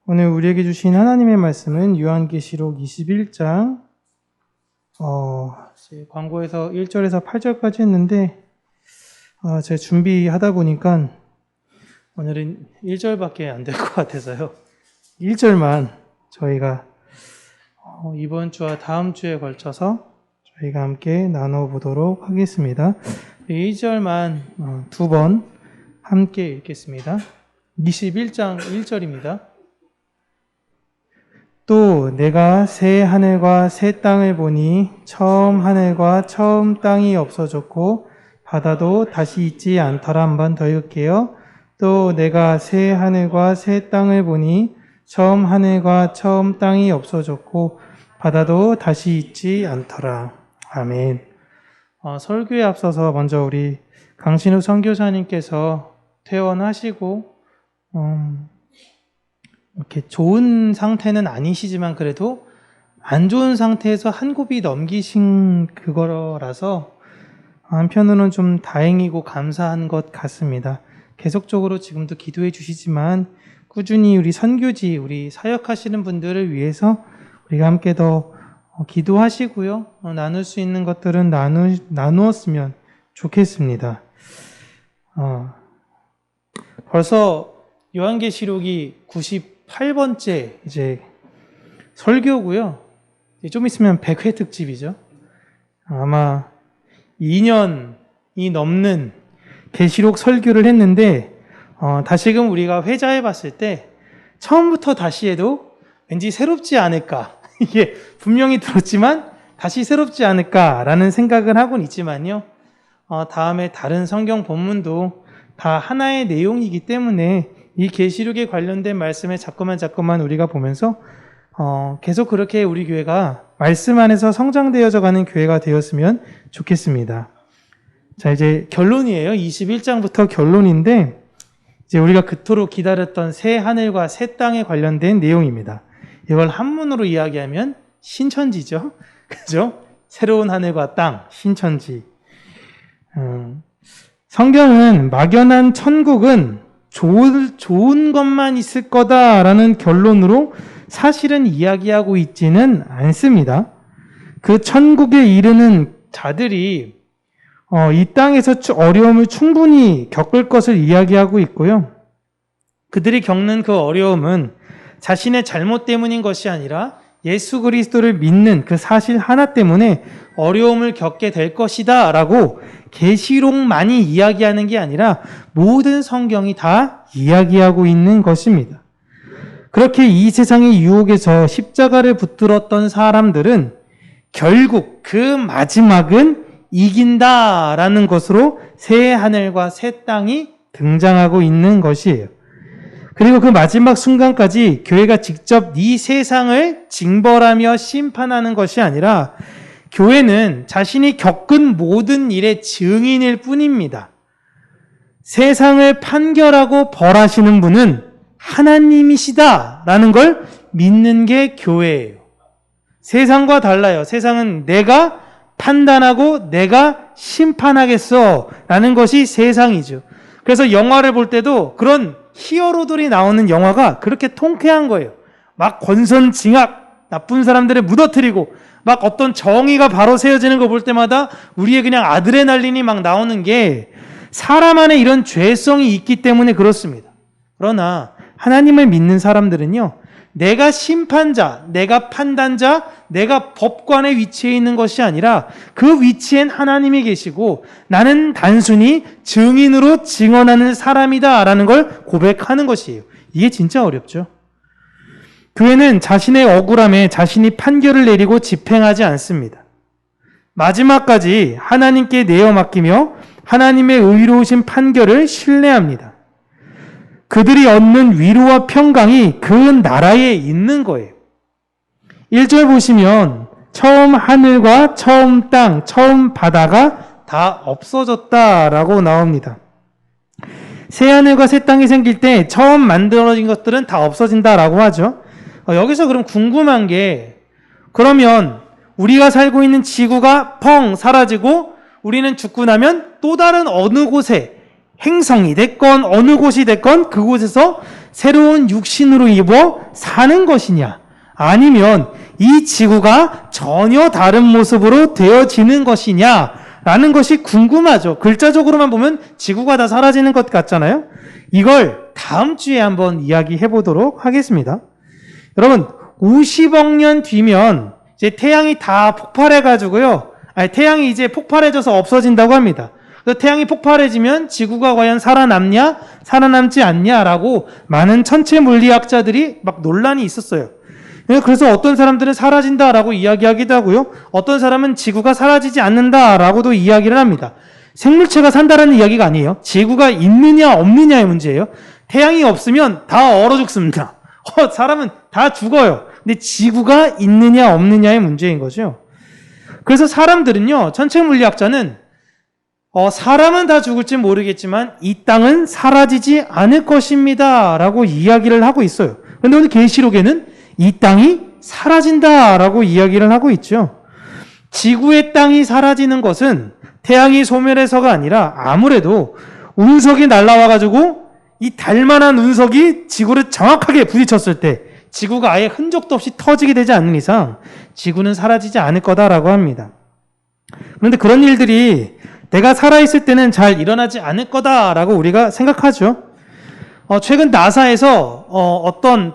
오늘 우리에게 주신 하나님의 말씀은 요한계시록 21장 광고에서 1절에서 8절까지 했는데 제가 준비하다 보니까 오늘은 1절밖에 안 될 것 같아서요. 1절만 저희가 이번 주와 다음 주에 걸쳐서 저희가 함께 나눠보도록 하겠습니다. 1절만 두 번 함께 읽겠습니다. 21장 1절입니다. 또 내가 새 하늘과 새 땅을 보니 처음 하늘과 처음 땅이 없어졌고 바다도 다시 있지 않더라. 한 번 더 읽을게요. 또 내가 새 하늘과 새 땅을 보니 처음 하늘과 처음 땅이 없어졌고 바다도 다시 있지 않더라. 아멘. 설교에 앞서서 먼저 우리 강신우 선교사님께서 퇴원하시고 이렇게 좋은 상태는 아니시지만 그래도 안 좋은 상태에서 한 곱이 넘기신 그거라서 한편으로는 좀 다행이고 감사한 것 같습니다. 계속적으로 지금도 기도해 주시지만 꾸준히 우리 선교지, 우리 사역하시는 분들을 위해서 우리가 함께 더 기도하시고요. 나눌 수 있는 것들은 나누었으면 좋겠습니다. 벌써 요한계시록이 98번째 이제 설교고요. 좀 있으면 100회 특집이죠. 아마 2년이 넘는 계시록 설교를 했는데 다시금 우리가 회자해 봤을 때 처음부터 다시 해도 왠지 새롭지 않을까. 이게 분명히 들었지만 다시 새롭지 않을까라는 생각을 하곤 있지만요. 다음에 다른 성경 본문도 다 하나의 내용이기 때문에 이 계시록에 관련된 말씀을 자꾸만 우리가 보면서 계속 그렇게 우리 교회가 말씀 안에서 성장되어져 가는 교회가 되었으면 좋겠습니다. 자, 이제 결론이에요. 21장부터 결론인데 이제 우리가 그토록 기다렸던 새 하늘과 새 땅에 관련된 내용입니다. 이걸 한문으로 이야기하면 신천지죠. 그죠? 새로운 하늘과 땅, 신천지. 성경은 막연한 천국은 좋은 것만 있을 거다라는 결론으로 사실은 이야기하고 있지는 않습니다. 그 천국에 이르는 자들이 이 땅에서 어려움을 충분히 겪을 것을 이야기하고 있고요. 그들이 겪는 그 어려움은 자신의 잘못 때문인 것이 아니라 예수 그리스도를 믿는 그 사실 하나 때문에 어려움을 겪게 될 것이다 라고 계시록만이 이야기하는 게 아니라 모든 성경이 다 이야기하고 있는 것입니다. 그렇게 이 세상의 유혹에서 십자가를 붙들었던 사람들은 결국 그 마지막은 이긴다라는 것으로 새 하늘과 새 땅이 등장하고 있는 것이에요. 그리고 그 마지막 순간까지 교회가 직접 이 세상을 징벌하며 심판하는 것이 아니라 교회는 자신이 겪은 모든 일의 증인일 뿐입니다. 세상을 판결하고 벌하시는 분은 하나님이시다라는 걸 믿는 게 교회예요. 세상과 달라요. 세상은 내가 판단하고 내가 심판하겠어 라는 것이 세상이죠. 그래서 영화를 볼 때도 그런 히어로들이 나오는 영화가 그렇게 통쾌한 거예요. 막 권선징악, 나쁜 사람들을 무너뜨리고 막 어떤 정의가 바로 세워지는 거 볼 때마다 우리의 그냥 아드레날린이 막 나오는 게 사람 안에 이런 죄성이 있기 때문에 그렇습니다. 그러나 하나님을 믿는 사람들은요, 내가 심판자, 내가 판단자, 내가 법관의 위치에 있는 것이 아니라 그 위치엔 하나님이 계시고 나는 단순히 증인으로 증언하는 사람이다라는 걸 고백하는 것이에요. 이게 진짜 어렵죠. 교회는 자신의 억울함에 자신이 판결을 내리고 집행하지 않습니다. 마지막까지 하나님께 내어 맡기며 하나님의 의로우신 판결을 신뢰합니다. 그들이 얻는 위로와 평강이 그 나라에 있는 거예요. 1절 보시면 처음 하늘과 처음 땅, 처음 바다가 다 없어졌다라고 나옵니다. 새 하늘과 새 땅이 생길 때 처음 만들어진 것들은 다 없어진다라고 하죠. 여기서 그럼 궁금한 게, 그러면 우리가 살고 있는 지구가 펑 사라지고 우리는 죽고 나면 또 다른 어느 곳에 행성이 됐건 어느 곳이 됐건 그곳에서 새로운 육신으로 입어 사는 것이냐, 아니면 이 지구가 전혀 다른 모습으로 되어지는 것이냐 라는 것이 궁금하죠. 글자적으로만 보면 지구가 다 사라지는 것 같잖아요. 이걸 다음 주에 한번 이야기해 보도록 하겠습니다. 여러분, 50억 년 뒤면 이제 태양이 다 폭발해 가지고요. 태양이 이제 폭발해져서 없어진다고 합니다. 그래서 태양이 폭발해지면 지구가 과연 살아남냐, 살아남지 않냐라고 많은 천체 물리학자들이 막 논란이 있었어요. 그래서 어떤 사람들은 사라진다라고 이야기하기도 하고요. 어떤 사람은 지구가 사라지지 않는다라고도 이야기를 합니다. 생물체가 산다라는 이야기가 아니에요. 지구가 있느냐 없느냐의 문제예요. 태양이 없으면 다 얼어 죽습니다. 사람은 다 죽어요. 근데 지구가 있느냐 없느냐의 문제인 거죠. 그래서 사람들은요, 천체 물리학자는 사람은 다 죽을지 모르겠지만 이 땅은 사라지지 않을 것입니다 라고 이야기를 하고 있어요. 그런데 오늘 계시록에는 이 땅이 사라진다라고 이야기를 하고 있죠. 지구의 땅이 사라지는 것은 태양이 소멸해서가 아니라 아무래도 운석이 날아와가지고 이 달만한 운석이 지구를 정확하게 부딪혔을 때 지구가 아예 흔적도 없이 터지게 되지 않는 이상 지구는 사라지지 않을 거다라고 합니다. 그런데 그런 일들이 내가 살아있을 때는 잘 일어나지 않을 거다라고 우리가 생각하죠. 최근 나사에서 어떤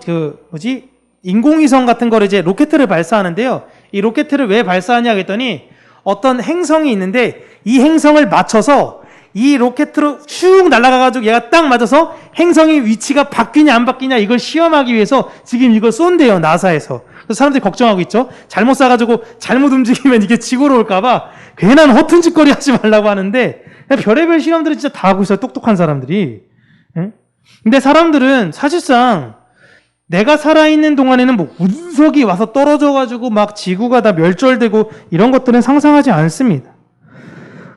인공위성 같은 거를 이제 로켓을 발사하는데요. 이 로켓을 왜 발사하냐 했더니 어떤 행성이 있는데 이 행성을 맞춰서 이 로켓으로 슉 날아가가지고 얘가 딱 맞아서 행성의 위치가 바뀌냐 안 바뀌냐 이걸 시험하기 위해서 지금 이걸 쏜대요, 나사에서. 그래서 사람들이 걱정하고 있죠. 잘못 쏴가지고 잘못 움직이면 이게 지구로 올까봐 괜한 허튼 짓거리 하지 말라고 하는데 별의별 실험들을 진짜 다 하고 있어요, 똑똑한 사람들이. 근데 사람들은 사실상 내가 살아있는 동안에는 뭐 운석이 와서 떨어져가지고 막 지구가 다 멸절되고 이런 것들은 상상하지 않습니다.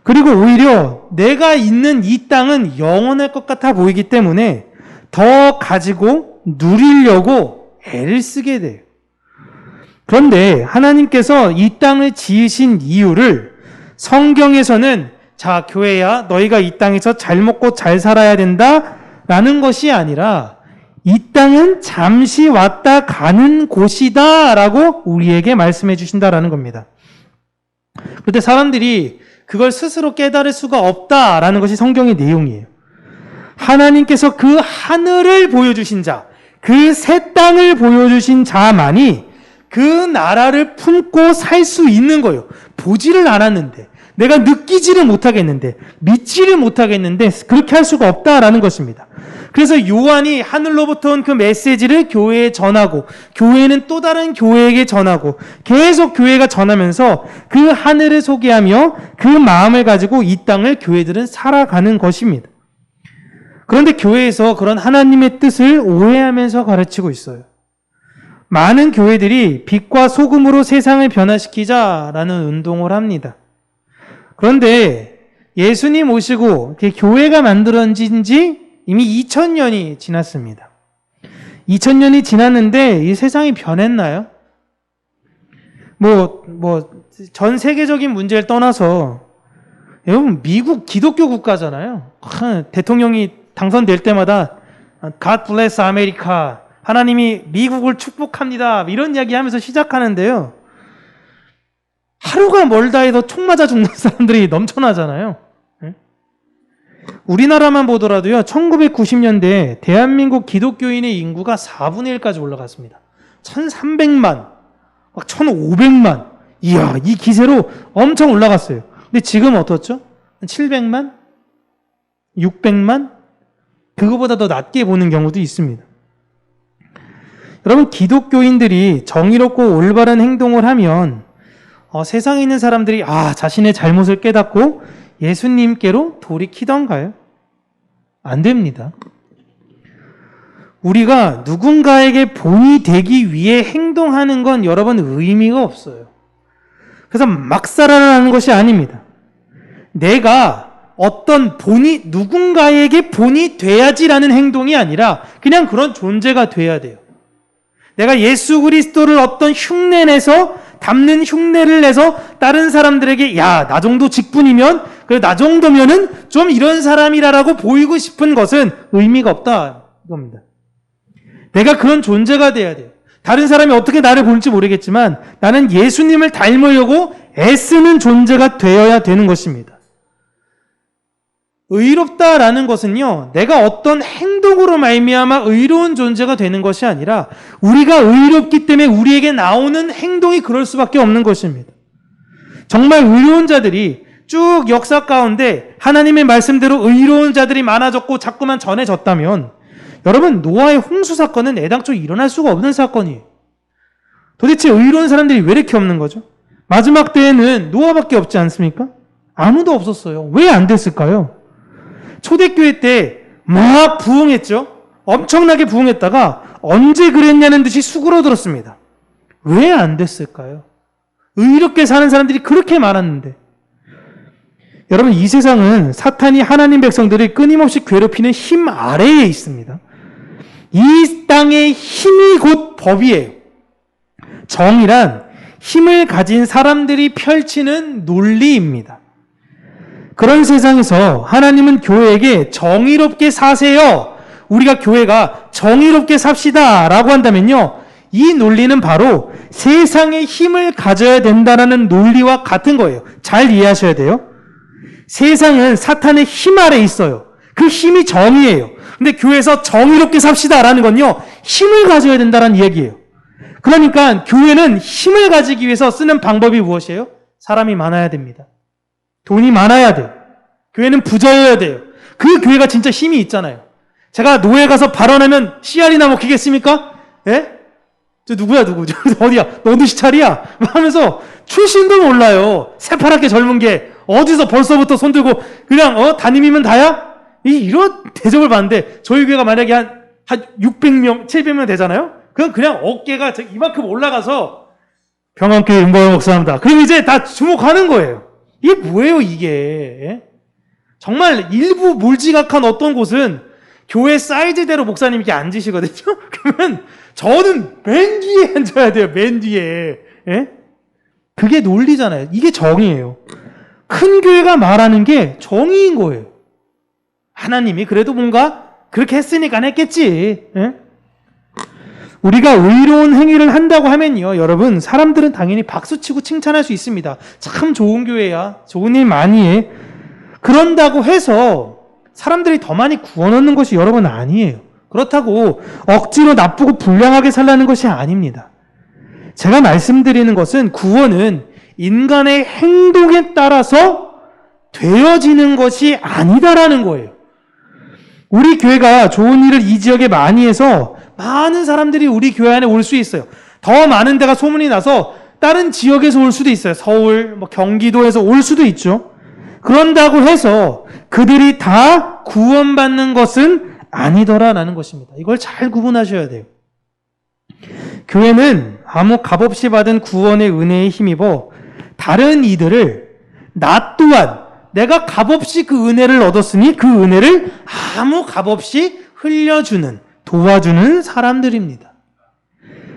그리고 오히려 내가 있는 이 땅은 영원할 것 같아 보이기 때문에 더 가지고 누리려고 애를 쓰게 돼요. 그런데 하나님께서 이 땅을 지으신 이유를 성경에서는 자, 교회야, 너희가 이 땅에서 잘 먹고 잘 살아야 된다 라는 것이 아니라 이 땅은 잠시 왔다 가는 곳이다 라고 우리에게 말씀해 주신다라는 겁니다. 그런데 사람들이 그걸 스스로 깨달을 수가 없다라는 것이 성경의 내용이에요. 하나님께서 그 하늘을 보여주신 자, 그 새 땅을 보여주신 자만이 그 나라를 품고 살 수 있는 거예요. 보지를 않았는데, 내가 느끼지를 못하겠는데, 믿지를 못하겠는데 그렇게 할 수가 없다라는 것입니다. 그래서 요한이 하늘로부터 온 그 메시지를 교회에 전하고 교회는 또 다른 교회에게 전하고 계속 교회가 전하면서 그 하늘을 소개하며 그 마음을 가지고 이 땅을 교회들은 살아가는 것입니다. 그런데 교회에서 그런 하나님의 뜻을 오해하면서 가르치고 있어요. 많은 교회들이 빛과 소금으로 세상을 변화시키자라는 운동을 합니다. 그런데 예수님 오시고 교회가 만들어진 지 이미 2000년이 지났습니다. 2000년이 지났는데 이 세상이 변했나요? 전 세계적인 문제를 떠나서 여러분, 미국 기독교 국가잖아요. 대통령이 당선될 때마다 God bless America, 하나님이 미국을 축복합니다, 이런 이야기 하면서 시작하는데요. 하루가 멀다 해도 총 맞아 죽는 사람들이 넘쳐나잖아요. 우리나라만 보더라도요, 1990년대 대한민국 기독교인의 인구가 4분의 1까지 올라갔습니다. 1300만, 막 1500만. 이야, 이 기세로 엄청 올라갔어요. 근데 지금 어떻죠? 700만? 600만? 그거보다 더 낮게 보는 경우도 있습니다. 여러분, 기독교인들이 정의롭고 올바른 행동을 하면 세상에 있는 사람들이 자신의 잘못을 깨닫고 예수님께로 돌이키던가요? 안 됩니다. 우리가 누군가에게 본이 되기 위해 행동하는 건 여러분 의미가 없어요. 그래서 막 살아라는 것이 아닙니다. 내가 어떤 누군가에게 본이 돼야지라는 행동이 아니라 그냥 그런 존재가 돼야 돼요. 내가 예수 그리스도를 어떤 흉내내서 담는 흉내를 내서 다른 사람들에게 야, 나 정도 직분이면 그래 나 정도면은 좀 이런 사람이라고 보이고 싶은 것은 의미가 없다 이겁니다. 내가 그런 존재가 돼야 돼요. 다른 사람이 어떻게 나를 볼지 모르겠지만 나는 예수님을 닮으려고 애쓰는 존재가 되어야 되는 것입니다. 의롭다라는 것은요, 내가 어떤 행동으로 말미암아 의로운 존재가 되는 것이 아니라 우리가 의롭기 때문에 우리에게 나오는 행동이 그럴 수밖에 없는 것입니다. 정말 의로운 자들이 쭉 역사 가운데 하나님의 말씀대로 의로운 자들이 많아졌고 자꾸만 전해졌다면 여러분, 노아의 홍수 사건은 애당초 일어날 수가 없는 사건이에요. 도대체 의로운 사람들이 왜 이렇게 없는 거죠? 마지막 때에는 노아밖에 없지 않습니까? 아무도 없었어요. 왜 안 됐을까요? 초대교회 때 막 부흥했죠. 엄청나게 부흥했다가 언제 그랬냐는 듯이 수그러들었습니다. 왜 안 됐을까요? 의롭게 사는 사람들이 그렇게 많았는데. 여러분, 이 세상은 사탄이 하나님 백성들을 끊임없이 괴롭히는 힘 아래에 있습니다. 이 땅의 힘이 곧 법이에요. 정이란 힘을 가진 사람들이 펼치는 논리입니다. 그런 세상에서 하나님은 교회에게 정의롭게 사세요. 우리가 교회가 정의롭게 삽시다 라고 한다면요, 이 논리는 바로 세상의 힘을 가져야 된다는 논리와 같은 거예요. 잘 이해하셔야 돼요. 세상은 사탄의 힘 아래에 있어요. 그 힘이 정의예요. 근데 교회에서 정의롭게 삽시다 라는 건요, 힘을 가져야 된다는 이야기예요. 그러니까 교회는 힘을 가지기 위해서 쓰는 방법이 무엇이에요? 사람이 많아야 됩니다. 돈이 많아야 돼요. 교회는 부자여야 돼요. 그 교회가 진짜 힘이 있잖아요. 제가 노예 가서 발언하면 씨알이나 먹히겠습니까? 예? 저 누구야 누구? 저 어디야? 너 어디 시찰이야? 하면서 출신도 몰라요. 새파랗게 젊은 게 어디서 벌써부터 손들고 그냥 담임이면 다야? 이런 대접을 받는데 저희 교회가 만약에 한 600명, 700명 되잖아요? 그냥 어깨가 이만큼 올라가서 평안교회 윤보영 목사입니다. 그럼 이제 다 주목하는 거예요. 이게 뭐예요, 이게? 정말 일부 몰지각한 어떤 곳은 교회 사이즈대로 목사님 이렇게 앉으시거든요? 그러면 저는 맨 뒤에 앉아야 돼요, 맨 뒤에. 예? 그게 논리잖아요. 이게 정의예요. 큰 교회가 말하는 게 정의인 거예요. 하나님이 그래도 뭔가 그렇게 했으니까 했겠지. 예? 우리가 의로운 행위를 한다고 하면요, 여러분, 사람들은 당연히 박수치고 칭찬할 수 있습니다. 참 좋은 교회야. 좋은 일 많이 해. 그런다고 해서 사람들이 더 많이 구원 얻는 것이 여러분 아니에요. 그렇다고 억지로 나쁘고 불량하게 살라는 것이 아닙니다. 제가 말씀드리는 것은 구원은 인간의 행동에 따라서 되어지는 것이 아니다라는 거예요. 우리 교회가 좋은 일을 이 지역에 많이 해서 많은 사람들이 우리 교회 안에 올 수 있어요. 더 많은 데가 소문이 나서 다른 지역에서 올 수도 있어요. 서울, 경기도에서 올 수도 있죠. 그런다고 해서 그들이 다 구원받는 것은 아니더라라는 것입니다. 이걸 잘 구분하셔야 돼요. 교회는 아무 값없이 받은 구원의 은혜에 힘입어 다른 이들을 나 또한 내가 값없이 그 은혜를 얻었으니 그 은혜를 아무 값없이 흘려주는, 도와주는 사람들입니다.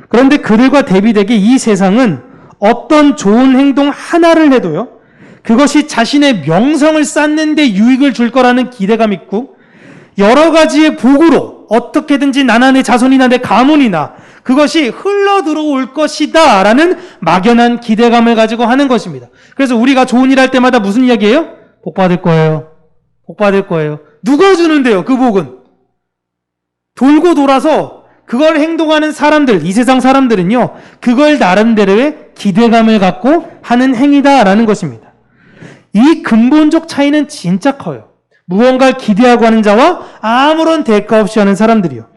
그런데 그들과 대비되게 이 세상은 어떤 좋은 행동 하나를 해도요, 그것이 자신의 명성을 쌓는 데 유익을 줄 거라는 기대감 있고 여러 가지의 복으로 어떻게든지 나나 내 자손이나 내 가문이나 그것이 흘러 들어올 것이다 라는 막연한 기대감을 가지고 하는 것입니다. 그래서 우리가 좋은 일 할 때마다 무슨 이야기예요? 복 받을 거예요. 복 받을 거예요. 누가 주는데요, 그 복은? 돌고 돌아서 그걸 행동하는 사람들, 이 세상 사람들은요, 그걸 나름대로의 기대감을 갖고 하는 행위다라는 것입니다. 이 근본적 차이는 진짜 커요. 무언가를 기대하고 하는 자와 아무런 대가 없이 하는 사람들이요.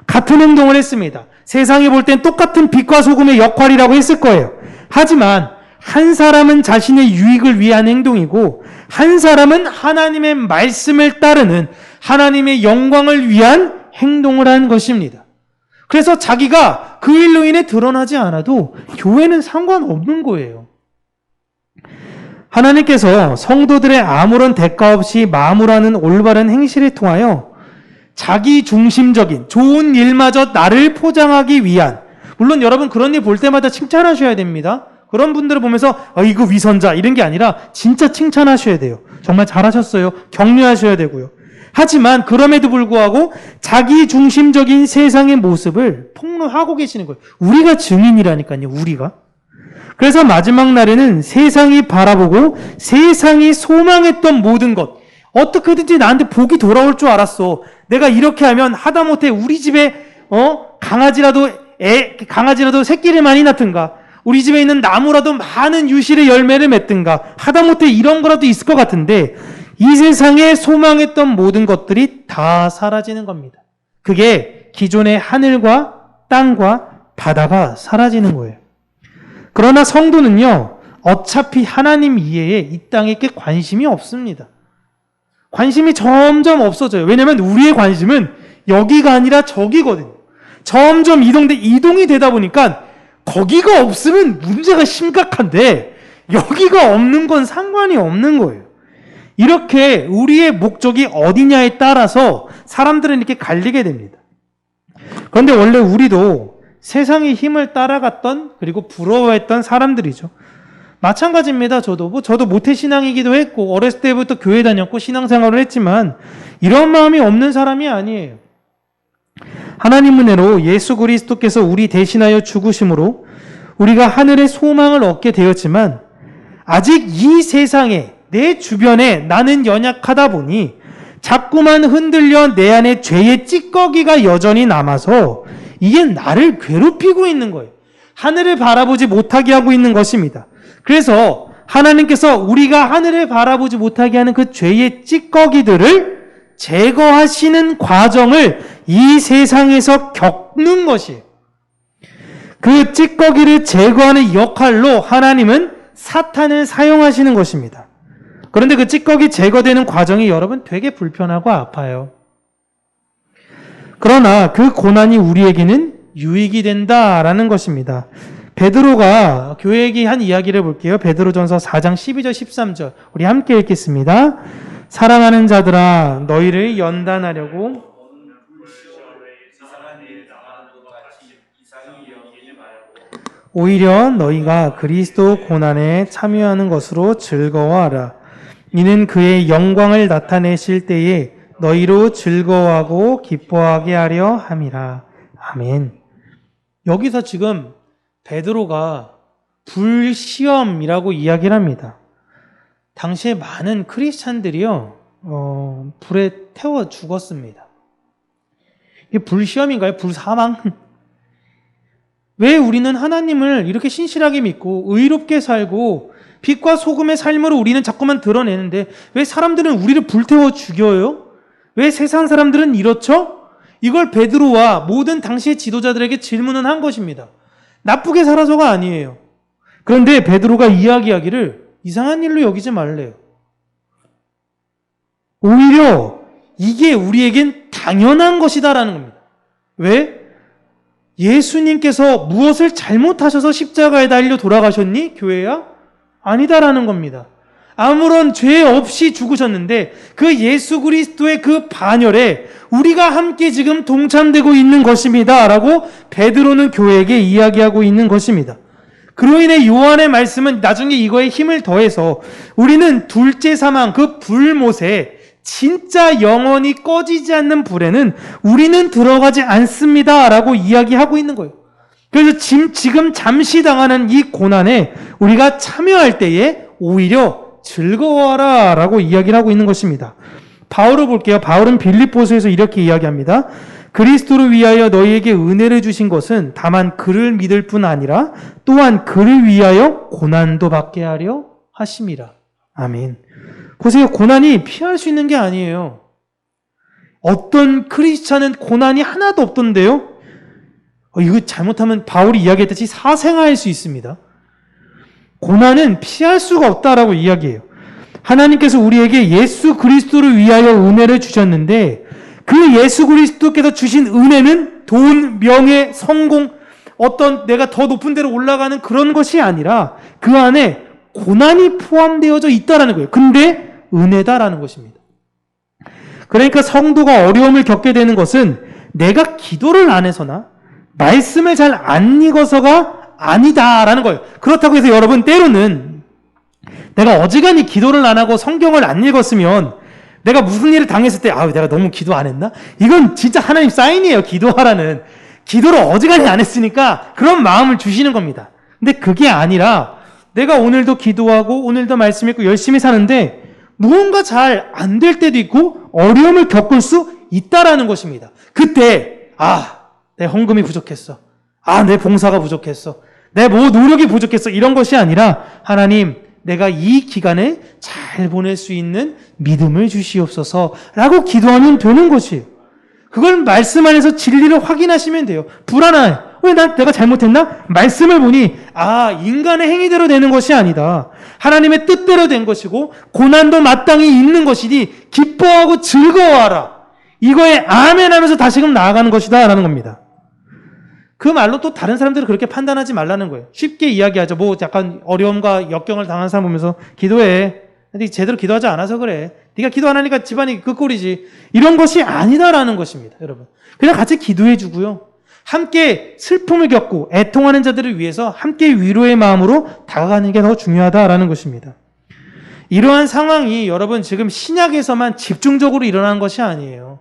같은 행동을 했습니다. 세상이 볼 땐 똑같은 빛과 소금의 역할이라고 했을 거예요. 하지만 한 사람은 자신의 유익을 위한 행동이고 한 사람은 하나님의 말씀을 따르는 하나님의 영광을 위한 행동을 한 것입니다. 그래서 자기가 그 일로 인해 드러나지 않아도 교회는 상관없는 거예요. 하나님께서 성도들의 아무런 대가 없이 마무라는 올바른 행실을 통하여 자기 중심적인 좋은 일마저 나를 포장하기 위한, 물론 여러분 그런 일 볼 때마다 칭찬하셔야 됩니다. 그런 분들을 보면서 이거 위선자 이런 게 아니라 진짜 칭찬하셔야 돼요. 정말 잘하셨어요. 격려하셔야 되고요. 하지만 그럼에도 불구하고 자기 중심적인 세상의 모습을 폭로하고 계시는 거예요. 우리가 증인이라니까요. 우리가. 그래서 마지막 날에는 세상이 바라보고 세상이 소망했던 모든 것, 어떻게든지 나한테 복이 돌아올 줄 알았어. 내가 이렇게 하면 하다못해 우리 집에 강아지라도 새끼를 많이 낳든가, 우리 집에 있는 나무라도 많은 유실의 열매를 맺든가, 하다못해 이런 거라도 있을 것 같은데 이 세상에 소망했던 모든 것들이 다 사라지는 겁니다. 그게 기존의 하늘과 땅과 바다가 사라지는 거예요. 그러나 성도는요, 어차피 하나님 이외에 이 땅에 관심이 없습니다. 관심이 점점 없어져요. 왜냐하면 우리의 관심은 여기가 아니라 저기거든요. 점점 이동이 되다 보니까 거기가 없으면 문제가 심각한데 여기가 없는 건 상관이 없는 거예요. 이렇게 우리의 목적이 어디냐에 따라서 사람들은 이렇게 갈리게 됩니다. 그런데 원래 우리도 세상의 힘을 따라갔던, 그리고 부러워했던 사람들이죠. 마찬가지입니다. 저도 모태신앙이기도 했고 어렸을 때부터 교회 다녔고 신앙생활을 했지만 이런 마음이 없는 사람이 아니에요. 하나님 은혜로 예수 그리스도께서 우리 대신하여 죽으심으로 우리가 하늘의 소망을 얻게 되었지만 아직 이 세상에, 내 주변에 나는 연약하다 보니 자꾸만 흔들려 내 안에 죄의 찌꺼기가 여전히 남아서 이게 나를 괴롭히고 있는 거예요. 하늘을 바라보지 못하게 하고 있는 것입니다. 그래서 하나님께서 우리가 하늘을 바라보지 못하게 하는 그 죄의 찌꺼기들을 제거하시는 과정을 이 세상에서 겪는 것이에요. 그 찌꺼기를 제거하는 역할로 하나님은 사탄을 사용하시는 것입니다. 그런데 그 찌꺼기 제거되는 과정이 여러분 되게 불편하고 아파요. 그러나 그 고난이 우리에게는 유익이 된다라는 것입니다. 베드로가 교회에게 한 이야기를 볼게요. 베드로전서 4장 12절 13절 우리 함께 읽겠습니다. 사랑하는 자들아, 너희를 연단하려고 오히려 너희가 그리스도 고난에 참여하는 것으로 즐거워하라. 이는 그의 영광을 나타내실 때에 너희로 즐거워하고 기뻐하게 하려 함이라. 아멘. 여기서 지금 베드로가 불시험이라고 이야기를 합니다. 당시에 많은 크리스찬들이요, 불에 태워 죽었습니다. 이게 불시험인가요? 불사망? 왜 우리는 하나님을 이렇게 신실하게 믿고 의롭게 살고 빛과 소금의 삶으로 우리는 자꾸만 드러내는데 왜 사람들은 우리를 불태워 죽여요? 왜 세상 사람들은 이렇죠? 이걸 베드로와 모든 당시의 지도자들에게 질문은 한 것입니다. 나쁘게 살아서가 아니에요. 그런데 베드로가 이야기하기를 이상한 일로 여기지 말래요. 오히려 이게 우리에겐 당연한 것이다라는 겁니다. 왜? 예수님께서 무엇을 잘못하셔서 십자가에 달려 돌아가셨니? 교회야? 아니다라는 겁니다. 아무런 죄 없이 죽으셨는데 그 예수 그리스도의 그 반열에 우리가 함께 지금 동참되고 있는 것입니다 라고 베드로는 교회에게 이야기하고 있는 것입니다. 그로 인해 요한의 말씀은 나중에 이거에 힘을 더해서 우리는 둘째 사망, 그 불못에 진짜 영원히 꺼지지 않는 불에는 우리는 들어가지 않습니다 라고 이야기하고 있는 거예요. 그래서 지금 잠시 당하는 이 고난에 우리가 참여할 때에 오히려 즐거워하라 라고 이야기를 하고 있는 것입니다. 바울을 볼게요. 바울은 빌립보서에서 이렇게 이야기합니다. 그리스도를 위하여 너희에게 은혜를 주신 것은 다만 그를 믿을 뿐 아니라 또한 그를 위하여 고난도 받게 하려 하심이라. 아멘. 보세요. 고난이 피할 수 있는 게 아니에요. 어떤 크리스찬은 고난이 하나도 없던데요. 이거 잘못하면 바울이 이야기했듯이 사생아일 수 있습니다. 고난은 피할 수가 없다라고 이야기해요. 하나님께서 우리에게 예수 그리스도를 위하여 은혜를 주셨는데 그 예수 그리스도께서 주신 은혜는 돈, 명예, 성공, 어떤 내가 더 높은 데로 올라가는 그런 것이 아니라 그 안에 고난이 포함되어져 있다라는 거예요. 근데 은혜다라는 것입니다. 그러니까 성도가 어려움을 겪게 되는 것은 내가 기도를 안 해서나 말씀을 잘 안 읽어서가 아니다라는 거예요. 그렇다고 해서 여러분, 때로는 내가 어지간히 기도를 안 하고 성경을 안 읽었으면 내가 무슨 일을 당했을 때 내가 너무 기도 안 했나? 이건 진짜 하나님 사인이에요. 기도하라는. 기도를 어지간히 안 했으니까 그런 마음을 주시는 겁니다. 근데 그게 아니라 내가 오늘도 기도하고 오늘도 말씀 읽고 열심히 사는데 무언가 잘 안 될 때도 있고 어려움을 겪을 수 있다라는 것입니다. 그때 내 헌금이 부족했어. 내 봉사가 부족했어. 내 노력이 부족했어. 이런 것이 아니라 하나님, 내가 이 기간에 잘 보낼 수 있는 믿음을 주시옵소서라고 기도하면 되는 것이에요. 그걸 말씀 안에서 진리를 확인하시면 돼요. 불안해. 왜 내가 잘못했나? 말씀을 보니 인간의 행위대로 되는 것이 아니다. 하나님의 뜻대로 된 것이고 고난도 마땅히 있는 것이니 기뻐하고 즐거워하라. 이거에 아멘 하면서 다시금 나아가는 것이다 라는 겁니다. 그 말로 또 다른 사람들을 그렇게 판단하지 말라는 거예요. 쉽게 이야기하죠. 약간 어려움과 역경을 당한 사람 보면서 기도해. 근데 제대로 기도하지 않아서 그래. 네가 기도 안 하니까 집안이 그 꼴이지. 이런 것이 아니다라는 것입니다. 여러분. 그냥 같이 기도해 주고요. 함께 슬픔을 겪고 애통하는 자들을 위해서 함께 위로의 마음으로 다가가는 게 더 중요하다라는 것입니다. 이러한 상황이 여러분 지금 신약에서만 집중적으로 일어난 것이 아니에요.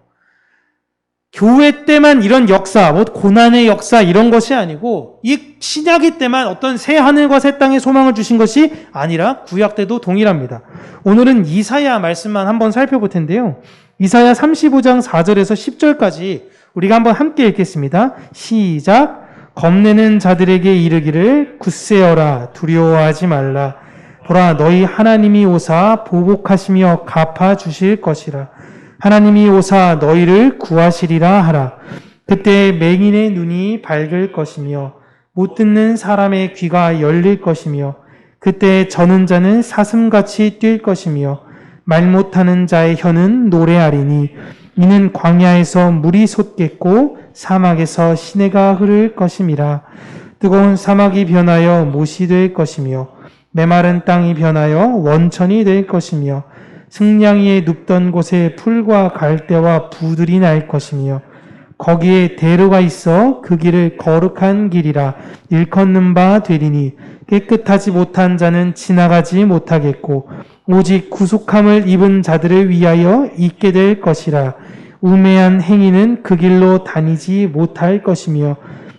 교회 때만 이런 역사, 고난의 역사 이런 것이 아니고 이 신약의 때만 어떤 새 하늘과 새 땅의 소망을 주신 것이 아니라 구약 때도 동일합니다. 오늘은 이사야 말씀만 한번 살펴볼 텐데요. 이사야 35장 4절에서 10절까지 우리가 한번 함께 읽겠습니다. 시작. 겁내는 자들에게 이르기를 굳세어라 두려워하지 말라. 보라 너희 하나님이 오사 보복하시며 갚아주실 것이라. 하나님이 오사 너희를 구하시리라 하라. 그때 맹인의 눈이 밝을 것이며 못 듣는 사람의 귀가 열릴 것이며 그때 저는 자는 사슴같이 뛸 것이며 말 못하는 자의 혀는 노래하리니 이는 광야에서 물이 솟겠고 사막에서 시내가 흐를 것임이라. 뜨거운 사막이 변하여 못이 될 것이며 메마른 땅이 변하여 원천이 될 것이며 승냥이에 눕던 곳에 풀과 갈대와 부들이 날 것이며 거기에 대로가 있어 그 길을 거룩한 길이라 일컫는 바 되리니 깨끗하지 못한 자는 지나가지 못하겠고 오직 구속함을 입은 자들을 위하여 있게 될 것이라. 우매한 행위는 그 길로 다니지 못할 것이며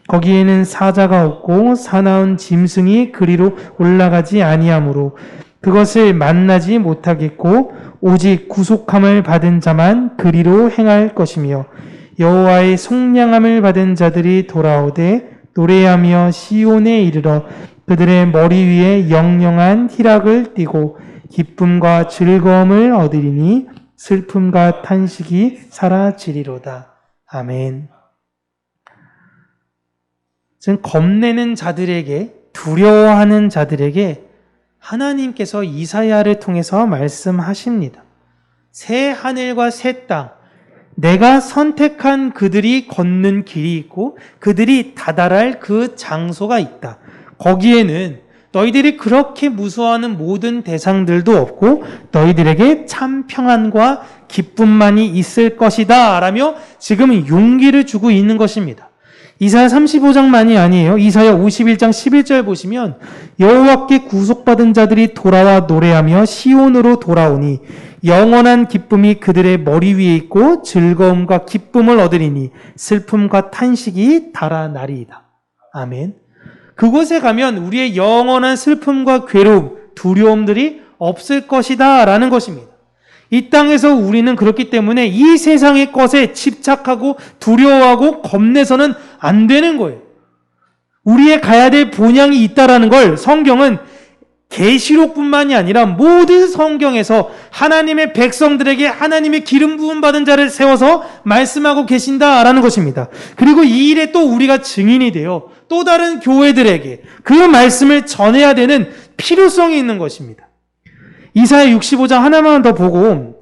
거기에는 사자가 없고 사나운 짐승이 그리로 올라가지 아니하므로 그것을 만나지 못하겠고 오직 구속함을 받은 자만 그리로 행할 것이며 여호와의 속량함을 받은 자들이 돌아오되 노래하며 시온에 이르러 그들의 머리 위에 영영한 희락을 띠고 기쁨과 즐거움을 얻으리니 슬픔과 탄식이 사라지리로다. 아멘. 지금 겁내는 자들에게, 두려워하는 자들에게 하나님께서 이사야를 통해서 말씀하십니다. 새 하늘과 새 땅, 내가 선택한 그들이 걷는 길이 있고 그들이 다다랄 그 장소가 있다. 거기에는 너희들이 그렇게 무서워하는 모든 대상들도 없고 너희들에게 참 평안과 기쁨만이 있을 것이다 라며 지금 용기를 주고 있는 것입니다. 이사야 35장만이 아니에요. 이사야 51장 11절 보시면 여호와께 구속받은 자들이 돌아와 노래하며 시온으로 돌아오니 영원한 기쁨이 그들의 머리 위에 있고 즐거움과 기쁨을 얻으리니 슬픔과 탄식이 달아나리이다. 아멘. 그곳에 가면 우리의 영원한 슬픔과 괴로움, 두려움들이 없을 것이다 라는 것입니다. 이 땅에서 우리는 그렇기 때문에 이 세상의 것에 집착하고 두려워하고 겁내서는 안 되는 거예요. 우리의 가야 될 본향이 있다라는 걸 성경은 계시록뿐만이 아니라 모든 성경에서 하나님의 백성들에게 하나님의 기름 부음 받은 자를 세워서 말씀하고 계신다라는 것입니다. 그리고 이 일에 또 우리가 증인이 되어 또 다른 교회들에게 그 말씀을 전해야 되는 필요성이 있는 것입니다. 이사야 65장 하나만 더 보고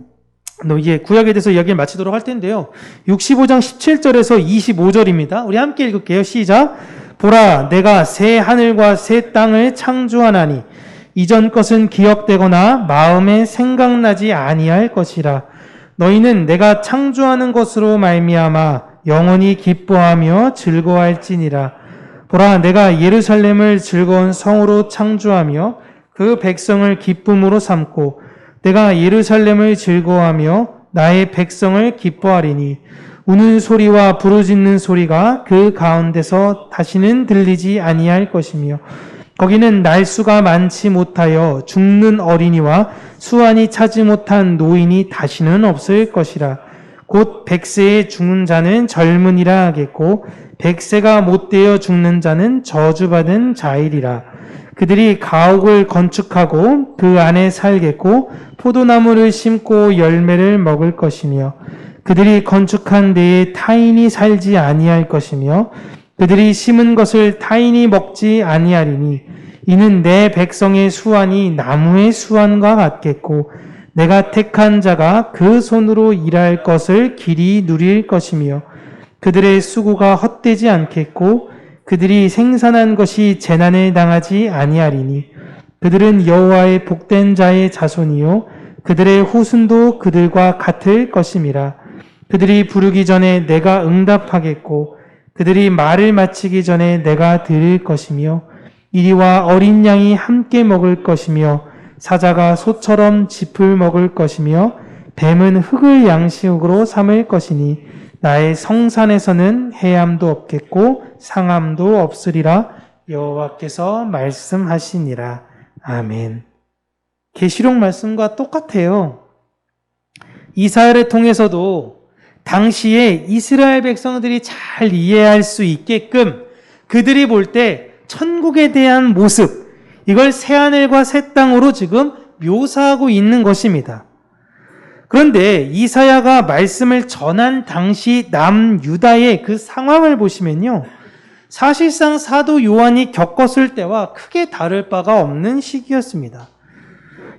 이제 구약에 대해서 이야기를 마치도록 할 텐데요. 65장 17절에서 25절입니다. 우리 함께 읽을게요. 시작. 보라, 내가 새 하늘과 새 땅을 창조하나니 이전 것은 기억되거나 마음에 생각나지 아니할 것이라. 너희는 내가 창조하는 것으로 말미암아 영원히 기뻐하며 즐거워할지니라. 보라, 내가 예루살렘을 즐거운 성으로 창조하며 그 백성을 기쁨으로 삼고 내가 예루살렘을 즐거워하며 나의 백성을 기뻐하리니 우는 소리와 부르짖는 소리가 그 가운데서 다시는 들리지 아니할 것이며 거기는 날수가 많지 못하여 죽는 어린이와 수완이 차지 못한 노인이 다시는 없을 것이라. 곧 100세에 죽는 자는 젊은이라 하겠고 100세가 못되어 죽는 자는 저주받은 자이리라. 그들이 가옥을 건축하고 그 안에 살겠고 포도나무를 심고 열매를 먹을 것이며 그들이 건축한 데에 타인이 살지 아니할 것이며 그들이 심은 것을 타인이 먹지 아니하리니 이는 내 백성의 수완이 나무의 수완과 같겠고 내가 택한 자가 그 손으로 일할 것을 길이 누릴 것이며 그들의 수고가 헛되지 않겠고 그들이 생산한 것이 재난을 당하지 아니하리니 그들은 여호와의 복된 자의 자손이요 그들의 후손도 그들과 같을 것임이라. 그들이 부르기 전에 내가 응답하겠고 그들이 말을 마치기 전에 내가 들을 것이며 이리와 어린 양이 함께 먹을 것이며 사자가 소처럼 짚을 먹을 것이며 뱀은 흙을 양식으로 삼을 것이니 나의 성산에서는 해함도 없겠고 상함도 없으리라. 여호와께서 말씀하시니라. 아멘. 계시록 말씀과 똑같아요. 이사야를 통해서도 당시에 이스라엘 백성들이 잘 이해할 수 있게끔 그들이 볼 때 천국에 대한 모습, 이걸 새하늘과 새 땅으로 지금 묘사하고 있는 것입니다. 그런데 이사야가 말씀을 전한 당시 남유다의 그 상황을 보시면요, 사실상 사도 요한이 겪었을 때와 크게 다를 바가 없는 시기였습니다.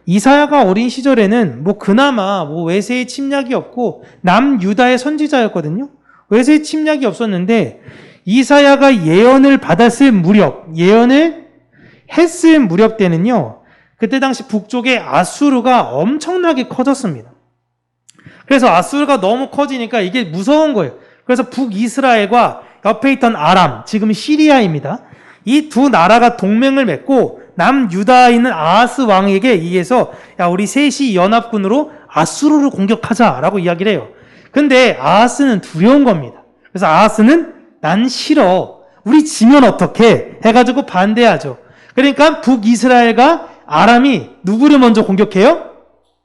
이사야가 어린 시절에는 그나마 외세의 침략이 없고 남유다의 선지자였거든요. 외세의 침략이 없었는데 이사야가 예언을 받았을 무렵, 예언을 했을 무렵 때는요, 그때 당시 북쪽에 아수르가 엄청나게 커졌습니다. 그래서 아수르가 너무 커지니까 이게 무서운 거예요. 그래서 북이스라엘과 옆에 있던 아람, 지금 시리아입니다. 이 두 나라가 동맹을 맺고 남유다에 있는 아하스 왕에게 의해서 야, 우리 셋이 연합군으로 아수르를 공격하자라고 이야기를 해요. 근데 아하스는 두려운 겁니다. 그래서 아하스는 난 싫어. 우리 지면 어떡해? 해가지고 반대하죠. 그러니까 북이스라엘과 아람이 누구를 먼저 공격해요?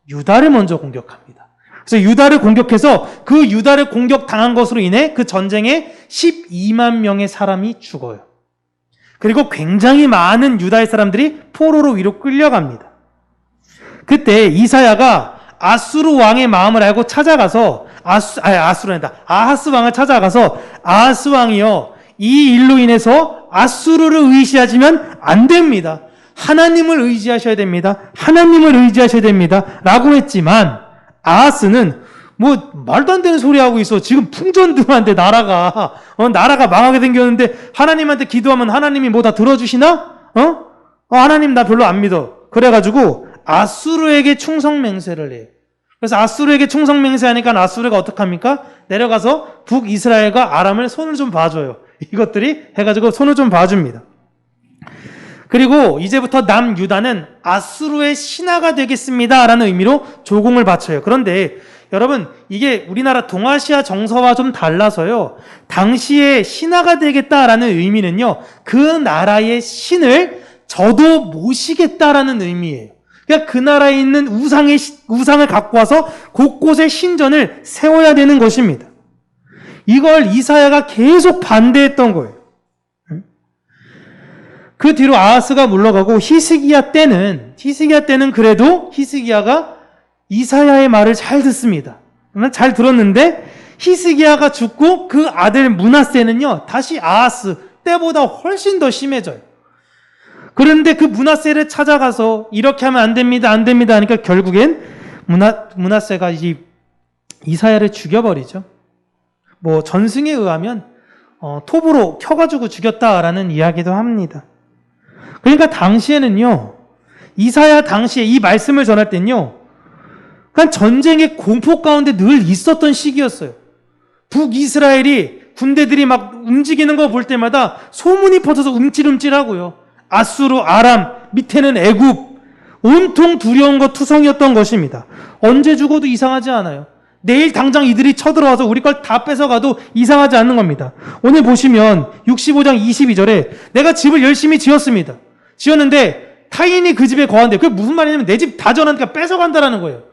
유다를 먼저 공격합니다. 그래서 유다를 공격해서 그 유다를 공격당한 것으로 인해 그 전쟁에 12만 명의 사람이 죽어요. 그리고 굉장히 많은 유다의 사람들이 포로로 위로 끌려갑니다. 그때 이사야가 아수르 왕의 마음을 알고 찾아가서 아하스 왕을 찾아가서 아하스 왕이요, 이 일로 인해서 아수르를 의지하시면 안 됩니다. 하나님을 의지하셔야 됩니다. 하나님을 의지하셔야 됩니다. 라고 했지만 아하스는 말도 안 되는 소리 하고 있어. 지금 풍전등한데 나라가 망하게 생겼는데 하나님한테 기도하면 하나님이 다 들어주시나? 하나님 나 별로 안 믿어. 그래가지고 아수르에게 충성맹세를 해요. 그래서 아수르에게 충성맹세하니까 아수르가 어떡합니까? 내려가서 북이스라엘과 아람을 손을 좀 봐줘요. 이것들이 해가지고 손을 좀 봐줍니다. 그리고 이제부터 남유다는 아수르의 신하가 되겠습니다 라는 의미로 조공을 바쳐요. 그런데 여러분, 이게 우리나라 동아시아 정서와 좀 달라서요, 당시에 신하가 되겠다라는 의미는요, 그 나라의 신을 저도 모시겠다라는 의미예요. 그러니까 그 나라에 있는 우상을 갖고 와서 곳곳에 신전을 세워야 되는 것입니다. 이걸 이사야가 계속 반대했던 거예요. 그 뒤로 아하스가 물러가고 히스기야 때는 그래도 히스기야가 이사야의 말을 잘 듣습니다. 잘 들었는데 히스기야가 죽고 그 아들 므낫세는요, 다시 아하스 때보다 훨씬 더 심해져요. 그런데 그 므낫세를 찾아가서 이렇게 하면 안 됩니다 하니까 결국엔 므낫세가 이사야를 죽여버리죠. 전승에 의하면 톱으로 켜가지고 죽였다라는 이야기도 합니다. 그러니까 당시에는요, 이사야 당시에 이 말씀을 전할 때는요, 그냥 전쟁의 공포 가운데 늘 있었던 시기였어요. 북이스라엘이 군대들이 막 움직이는 거 볼 때마다 소문이 퍼져서 움찔움찔하고요. 아수르, 아람, 밑에는 애굽, 온통 두려운 것 투성이었던 것입니다. 언제 죽어도 이상하지 않아요. 내일 당장 이들이 쳐들어와서 우리 걸 다 뺏어가도 이상하지 않는 겁니다. 오늘 보시면 65장 22절에 내가 집을 열심히 지었습니다. 지었는데 타인이 그 집에 거한대. 그게 무슨 말이냐면 내 집 다 전하니까 뺏어간다라는 거예요.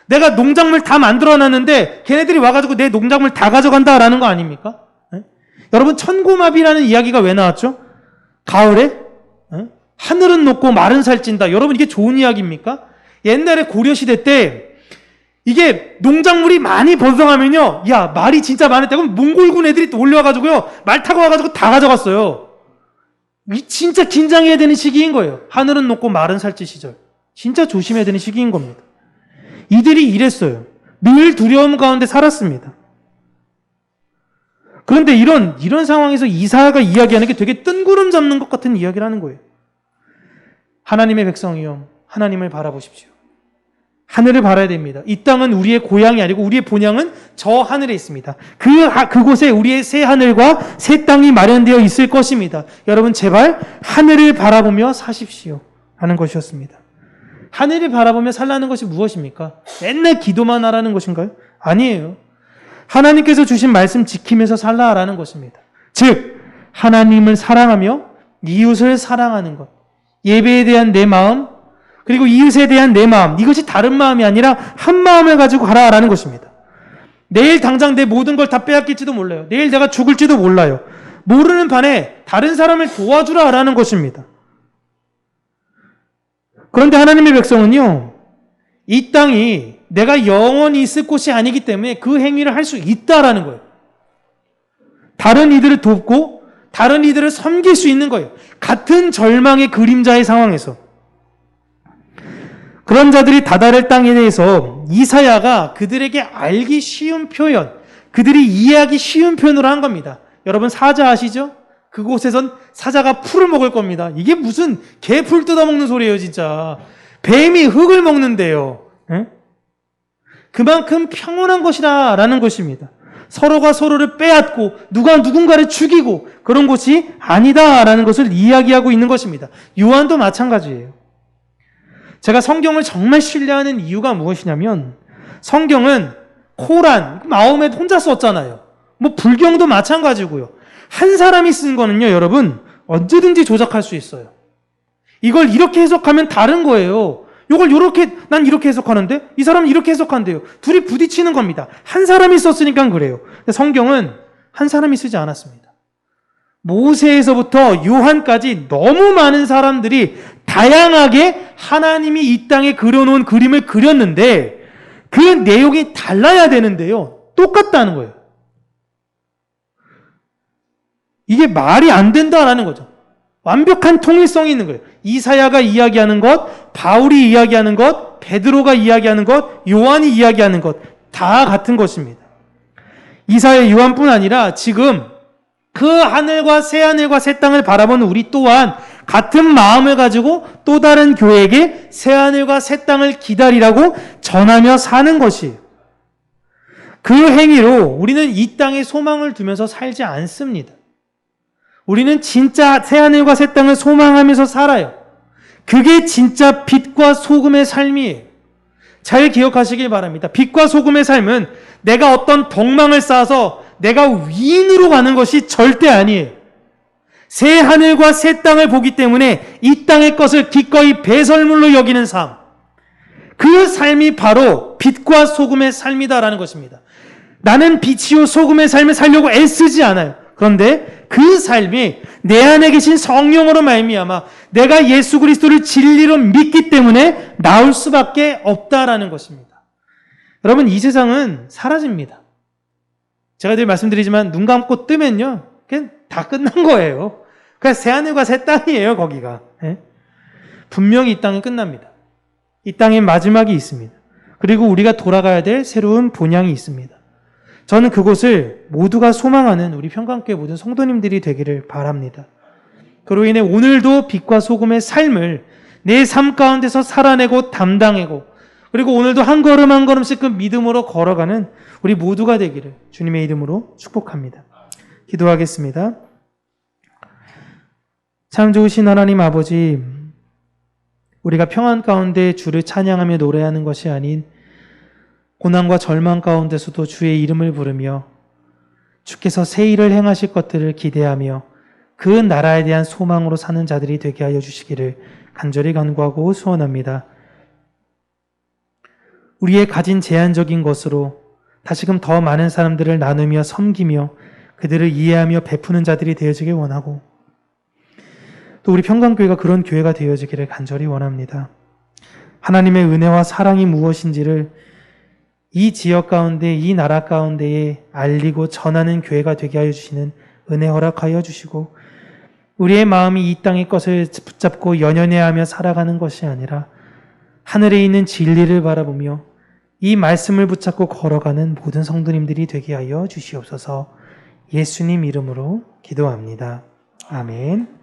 내가 농작물 다 만들어놨는데 걔네들이 와가지고 내 농작물 다 가져간다라는 거 아닙니까? 네? 여러분 천고마비라는 이야기가 왜 나왔죠? 가을에? 네? 하늘은 높고 말은 살찐다. 여러분 이게 좋은 이야기입니까? 옛날에 고려시대 때 이게 농작물이 많이 번성하면요, 야 말이 진짜 많았다. 그럼 몽골군 애들이 또 올려와가지고요 말 타고 와가지고 다 가져갔어요. 진짜 긴장해야 되는 시기인 거예요. 하늘은 높고 말은 살찐 시절. 진짜 조심해야 되는 시기인 겁니다. 이들이 이랬어요. 늘 두려움 가운데 살았습니다. 그런데 이런 상황에서 이사야가 이야기하는 게 되게 뜬구름 잡는 것 같은 이야기를 하는 거예요. 하나님의 백성이요, 하나님을 바라보십시오. 하늘을 바라야 됩니다. 이 땅은 우리의 고향이 아니고 우리의 본향은 저 하늘에 있습니다. 그곳에 우리의 새 하늘과 새 땅이 마련되어 있을 것입니다. 여러분 제발 하늘을 바라보며 사십시오 하는 것이었습니다. 하늘을 바라보며 살라는 것이 무엇입니까? 맨날 기도만 하라는 것인가요? 아니에요. 하나님께서 주신 말씀 지키면서 살라라는 것입니다. 즉 하나님을 사랑하며 이웃을 사랑하는 것, 예배에 대한 내 마음, 그리고 이웃에 대한 내 마음, 이것이 다른 마음이 아니라 한 마음을 가지고 가라라는 것입니다. 내일 당장 내 모든 걸 다 빼앗길지도 몰라요. 내일 내가 죽을지도 몰라요. 모르는 판에 다른 사람을 도와주라라는 것입니다. 그런데 하나님의 백성은요, 이 땅이 내가 영원히 있을 곳이 아니기 때문에 그 행위를 할 수 있다라는 거예요. 다른 이들을 돕고 다른 이들을 섬길 수 있는 거예요. 같은 절망의 그림자의 상황에서. 그런 자들이 다다를 땅에 대해서 이사야가 그들에게 알기 쉬운 표현, 그들이 이해하기 쉬운 표현으로 한 겁니다. 여러분 사자 아시죠? 그곳에선 사자가 풀을 먹을 겁니다. 이게 무슨 개풀 뜯어먹는 소리예요 진짜. 뱀이 흙을 먹는데요. 에? 그만큼 평온한 것이다 라는 것입니다. 서로가 서로를 빼앗고 누가 누군가를 죽이고 그런 곳이 아니다 라는 것을 이야기하고 있는 것입니다. 요한도 마찬가지예요. 제가 성경을 정말 신뢰하는 이유가 무엇이냐면 성경은 코란, 마호메 혼자 썼잖아요. 뭐 불경도 마찬가지고요. 한 사람이 쓴 거는요, 여러분 언제든지 조작할 수 있어요. 이걸 이렇게 해석하면 다른 거예요. 이걸 이렇게, 난 이렇게 해석하는데 이 사람은 이렇게 해석한대요. 둘이 부딪히는 겁니다. 한 사람이 썼으니까 그래요. 근데 성경은 한 사람이 쓰지 않았습니다. 모세에서부터 요한까지 너무 많은 사람들이 다양하게 하나님이 이 땅에 그려놓은 그림을 그렸는데 그 내용이 달라야 되는데요. 똑같다는 거예요. 이게 말이 안 된다라는 거죠. 완벽한 통일성이 있는 거예요. 이사야가 이야기하는 것, 바울이 이야기하는 것, 베드로가 이야기하는 것, 요한이 이야기하는 것 다 같은 것입니다. 이사야, 요한뿐 아니라 지금 그 하늘과 새 땅을 바라보는 우리 또한 같은 마음을 가지고 또 다른 교회에게 새 하늘과 새 땅을 기다리라고 전하며 사는 것이에요. 그 행위로 우리는 이 땅에 소망을 두면서 살지 않습니다. 우리는 진짜 새 하늘과 새 땅을 소망하면서 살아요. 그게 진짜 빛과 소금의 삶이에요. 잘 기억하시길 바랍니다. 빛과 소금의 삶은 내가 어떤 덕망을 쌓아서 내가 위인으로 가는 것이 절대 아니에요. 새 하늘과 새 땅을 보기 때문에 이 땅의 것을 기꺼이 배설물로 여기는 삶. 그 삶이 바로 빛과 소금의 삶이다라는 것입니다. 나는 빛이요 소금의 삶을 살려고 애쓰지 않아요. 그런데 그 삶이 내 안에 계신 성령으로 말미암아 내가 예수 그리스도를 진리로 믿기 때문에 나올 수밖에 없다라는 것입니다. 여러분 이 세상은 사라집니다. 제가 늘 말씀드리지만 눈 감고 뜨면요 그냥 다 끝난 거예요. 그냥 새 하늘과 새 땅이에요 거기가. 예? 분명히 이 땅은 끝납니다. 이 땅에 마지막이 있습니다. 그리고 우리가 돌아가야 될 새로운 본향이 있습니다. 저는 그곳을 모두가 소망하는 우리 평강교회 모든 성도님들이 되기를 바랍니다. 그로 인해 오늘도 빛과 소금의 삶을 내 삶 가운데서 살아내고 담당하고 그리고 오늘도 한 걸음 한 걸음씩 그 믿음으로 걸어가는 우리 모두가 되기를 주님의 이름으로 축복합니다. 기도하겠습니다. 참 좋으신 하나님 아버지, 우리가 평안 가운데 주를 찬양하며 노래하는 것이 아닌 고난과 절망 가운데서도 주의 이름을 부르며 주께서 새 일을 행하실 것들을 기대하며 그 나라에 대한 소망으로 사는 자들이 되게 하여 주시기를 간절히 간구하고 소원합니다. 우리의 가진 제한적인 것으로 다시금 더 많은 사람들을 나누며 섬기며 그들을 이해하며 베푸는 자들이 되어지길 원하고 또 우리 평강교회가 그런 교회가 되어지기를 간절히 원합니다. 하나님의 은혜와 사랑이 무엇인지를 이 지역 가운데, 이 나라 가운데에 알리고 전하는 교회가 되게 하여 주시는 은혜 허락하여 주시고 우리의 마음이 이 땅의 것을 붙잡고 연연해하며 살아가는 것이 아니라 하늘에 있는 진리를 바라보며 이 말씀을 붙잡고 걸어가는 모든 성도님들이 되게 하여 주시옵소서. 예수님 이름으로 기도합니다. 아멘.